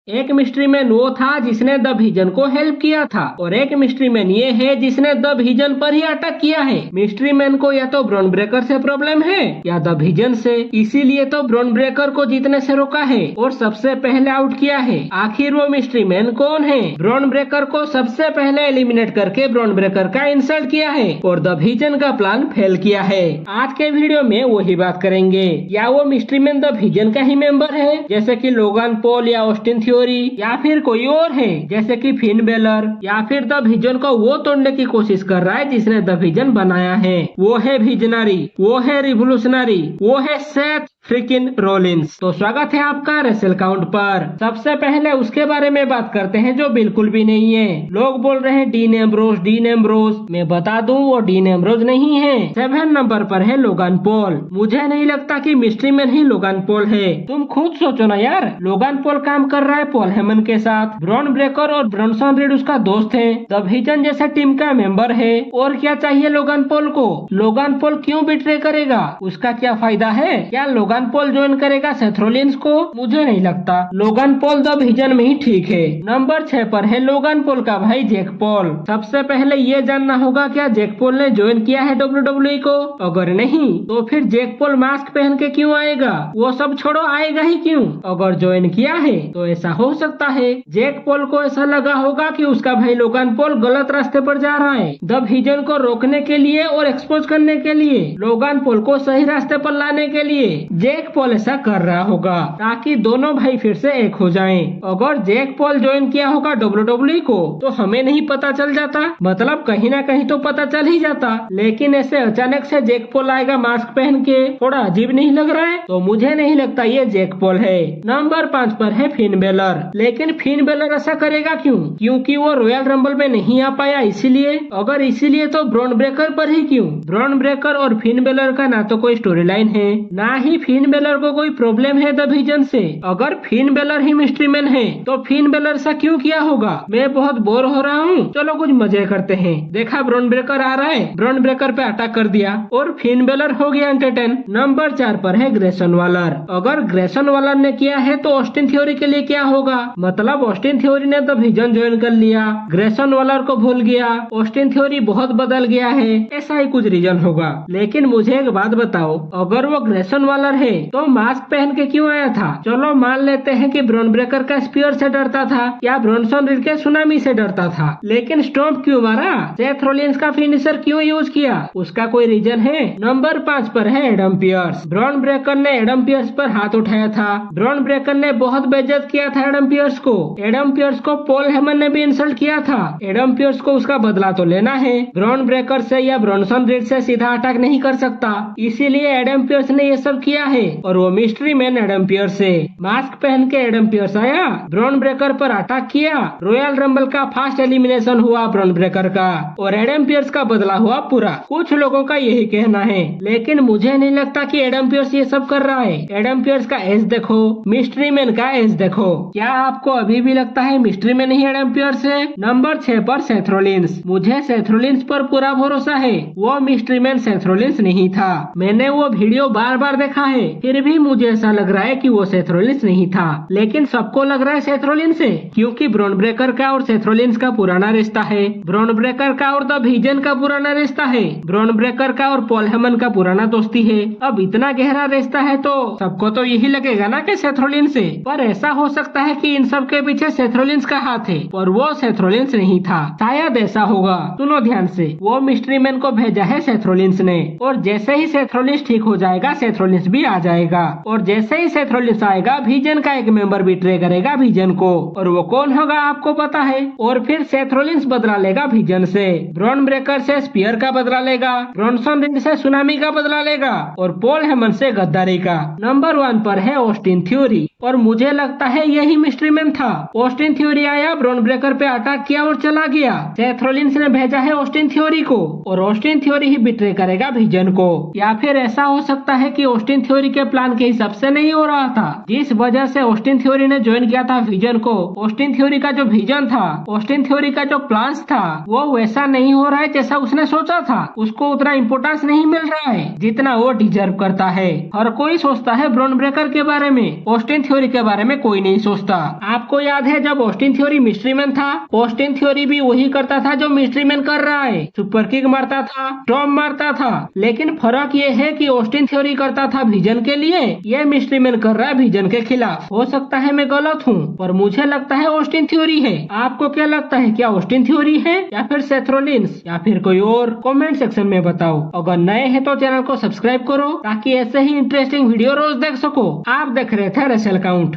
एक mystery man वो था जिसने द विजन को हेल्प किया था और एक मिस्ट्री मैन ये है जिसने द विजन पर ही अटैक किया है। मिस्ट्री मैन को या तो ब्रॉन ब्रेकर से प्रॉब्लम है या द विजन से, इसीलिए तो ब्रॉन ब्रेकर को जीतने से रोका है और सबसे पहले आउट किया है। आखिर वो मिस्ट्री मैन कौन है? ब्रॉन ब्रेकर को सबसे पहले एलिमिनेट करके ब्रॉन ब्रेकर का इंसल्ट किया है और द विजन का प्लान फेल किया है। आज के वीडियो में वही बात करेंगे। या वो मिस्ट्री मैन द विजन का ही मेंबर है जैसे कि लोगान पॉल या ऑस्टिन थ्योरी, या फिर कोई और है जैसे कि फिन बेलर, या फिर द विजन को वो तोड़ने की कोशिश कर रहा है जिसने द विजन बनाया है। वो है विजनरी, वो है रिवोल्यूशनरी, वो है सेथ फ्रिकिन रोलिंस। तो स्वागत है आपका रेसल काउंट पर। सबसे पहले उसके बारे में बात करते हैं जो बिल्कुल भी नहीं है। लोग बोल रहे हैं डीन एम्ब्रोस, डीन एम्ब्रोस। मैं बता दूं वो डीन एम्ब्रोस नहीं है। 7 नंबर पर है लोगान पॉल। मुझे नहीं लगता कि मिस्ट्री मैन ही लोगान पॉल है। तुम खुद सोचो ना यार, लोगान पॉल काम कर रहा है पॉल हेमन के साथ। ब्रॉन ब्रेकर और ब्रॉनसन रीड उसका दोस्त है, द विजन जैसे टीम का मेंबर है। और क्या चाहिए लोगान पॉल को? लोगान पॉल क्यों बिट्रे करेगा? उसका क्या फायदा है? क्या लोगान पॉल ज्वाइन करेगा सेथ रॉलिंस को? मुझे नहीं लगता। लोगान पॉल द विजन में ही ठीक है। नंबर 6 पर है लोगान पॉल का भाई जैक पॉल। सबसे पहले ये जानना होगा क्या जैक पॉल ने ज्वाइन किया है WWE को? अगर नहीं तो फिर जैक पॉल मास्क पहन के क्यों आएगा? वो सब छोड़ो, आएगा ही क्यों? अगर ज्वाइन किया है तो ऐसा हो सकता है जैक पॉल को ऐसा लगा होगा कि उसका भाई लोगान पॉल गलत रास्ते पर जा रहा है। द विजन को रोकने के लिए और एक्सपोज करने के लिए, लोगान पॉल को सही रास्ते पर लाने के लिए जैक पॉल ऐसा कर रहा होगा ताकि दोनों भाई फिर से एक हो जाएं। अगर जैक पॉल ज्वाइन किया होगा WWE को तो हमें नहीं पता चल जाता, मतलब कहीं ना कहीं तो पता चल ही जाता। लेकिन ऐसे अचानक से जैक पॉल आएगा मास्क पहन के, थोड़ा अजीब नहीं लग रहा है? तो मुझे नहीं लगता ये जैक पॉल है। नंबर 5 पर है फिन बेलर। लेकिन फिन बेलर ऐसा करेगा क्यों? क्योंकि वो रॉयल रंबल में नहीं आ पाया इसीलिए? अगर इसीलिए तो ब्रॉन ब्रेकर पर ही क्यों? ब्रॉन ब्रेकर और फिन बेलर का ना तो कोई स्टोरी लाइन है, ना ही फिन बेलर को कोई प्रॉब्लम है द विजन से। अगर फिन बेलर ही मिस्ट्री मैन है तो फिन बेलर सा क्यों किया होगा? मैं बहुत बोर हो रहा हूँ, चलो कुछ मजे करते हैं। देखा ब्रॉन ब्रेकर आ रहा है, ब्रॉन ब्रेकर पे अटैक कर दिया और फिन बेलर हो गया एंटरटेन। नंबर 4 पर है ग्रेसन वालर। अगर ग्रेसन वालर ने किया है तो ऑस्टिन थ्योरी के लिए क्या होगा? मतलब ऑस्टिन थ्योरी ने द विजन ज्वाइन कर लिया, ग्रेसन वालर को भूल गया, ऑस्टिन थ्योरी बहुत बदल गया है, ऐसा ही कुछ रीजन होगा। लेकिन मुझे एक बात बताओ, अगर वो ग्रेसन वालर है तो मास्क पहन के क्यों आया था? चलो मान लेते हैं कि ब्रॉन ब्रेकर का स्पीयर से डरता था या ब्रॉनसन रीड के सुनामी से डरता था, लेकिन स्टॉम्प क्यों मारा? सेथ रॉलिंस का फिनिशर क्यों यूज किया? उसका कोई रीजन है? नंबर 5 पर है एडम पियर्स। ब्रॉन ब्रेकर ने एडम पियर्स पर हाथ उठाया था। ब्रॉन ब्रेकर ने बहुत बेइज्जत किया था एडम पियर्स को। एडम पियर्स को पॉल हेमन ने भी इंसल्ट किया था। एडम पियर्स को उसका बदला तो लेना है। ब्रॉन ब्रेकर से या ब्रॉनसन रीड से सीधा अटैक नहीं कर सकता, इसीलिए एडम पियर्स ने ये सब किया है। और वो मिस्ट्री मैन एडम पियर्स से मास्क पहन के एडम पियर्स आया, ब्रॉन ब्रेकर पर अटैक किया, रॉयल रंबल का फास्ट एलिमिनेशन हुआ ब्रॉन ब्रेकर का और एडम पियर्स का बदला हुआ पूरा। कुछ लोगों का यही कहना है, लेकिन मुझे नहीं लगता कि एडम पियर्स ये सब कर रहा है। एडम पियर्स का एज देखो, मिस्ट्री मैन का एज देखो। क्या आपको अभी भी लगता है मिस्ट्री मैन ही एडम पियर्स है? नंबर 6 पर सेथ रॉलिंस। मुझे सेथ रॉलिंस पर पूरा भरोसा है, वो मिस्ट्री मैन सेथ रॉलिंस नहीं था। मैंने वो वीडियो बार बार देखा है, फिर भी मुझे ऐसा लग रहा है कि वो सेथ रॉलिंस नहीं था। लेकिन सबको लग रहा है सेथ रॉलिंस है, क्योंकि ब्रॉन ब्रेकर का और सेथ रॉलिंस का पुराना रिश्ता है। ब्रॉन ब्रेकर का और द विजन का पुराना रिश्ता है। ब्रॉन ब्रेकर का और पॉल हेमन का पुराना दोस्ती है। अब इतना गहरा रिश्ता है तो सबको तो यही लगेगा ना कि सेथ रॉलिंस है। पर ऐसा हो सकता है कि इन सब के पीछे सेथ रॉलिंस का हाथ है और वो सेथ रॉलिंस नहीं था। शायद ऐसा होगा। सुनो ध्यान से, वो मिस्ट्री मैन को भेजा है सेथ रॉलिंस ने, और जैसे ही सेथ रॉलिंस ठीक हो जाएगा सेथ रॉलिंस भी आ जाएगा, और जैसे ही सेथ रॉलिंस आएगा विजन का एक मेंबर बिट्रे करेगा विजन को, और वो कौन होगा आपको पता है। और फिर सेथ रॉलिंस बदला लेगा विजन से, ब्रॉन ब्रेकर से स्पीयर का बदला लेगा, ब्रॉनसन रीड से सुनामी का बदला लेगा और पॉल हेमन से गद्दारी का। नंबर 1 पर है ऑस्टिन थ्योरी, और मुझे लगता है यही मिस्ट्री मैन था। ऑस्टिन थ्योरी आया, ब्रॉन ब्रेकर पे अटैक किया और चला गया। सेथ रॉलिंस ने भेजा है ऑस्टिन थ्योरी को, और ऑस्टिन थ्योरी ही बिट्रे करेगा विजन को। या फिर ऐसा हो सकता है कि ऑस्टिन थ्योरी थ्योरी के प्लान के हिसाब से नहीं हो रहा था। जिस वजह से ऑस्टिन थ्योरी ने ज्वाइन किया था विजन को, ऑस्टिन थ्योरी का जो विजन था, ऑस्टिन थ्योरी का जो प्लान्स था, वो वैसा नहीं हो रहा है जैसा उसने सोचा था। उसको उतना इम्पोर्टेंस नहीं मिल रहा है जितना वो डिजर्व करता है। हर कोई सोचता है ब्रॉन ब्रेकर के बारे में, ऑस्टिन थ्योरी के बारे में कोई नहीं सोचता। आपको याद है जब ऑस्टिन थ्योरी मिस्ट्री मैन था, ऑस्टिन थ्योरी भी वही करता था जो मिस्ट्री मैन कर रहा है, सुपर किक मारता था, स्टॉर्म मारता था। लेकिन फर्क ये है कि ऑस्टिन थ्योरी करता था विजन के लिए, ये मिस्ट्री मैन कर रहा है विजन के खिलाफ। हो सकता है मैं गलत हूँ, पर मुझे लगता है ऑस्टिन थ्योरी है। आपको क्या लगता है, क्या ऑस्टिन थ्योरी है या फिर सेथ रॉलिन्स या फिर कोई और? कमेंट सेक्शन में बताओ। अगर नए हैं तो चैनल को सब्सक्राइब करो ताकि ऐसे ही इंटरेस्टिंग वीडियो रोज देख सको। आप देख रहे थे रेसल काउंट।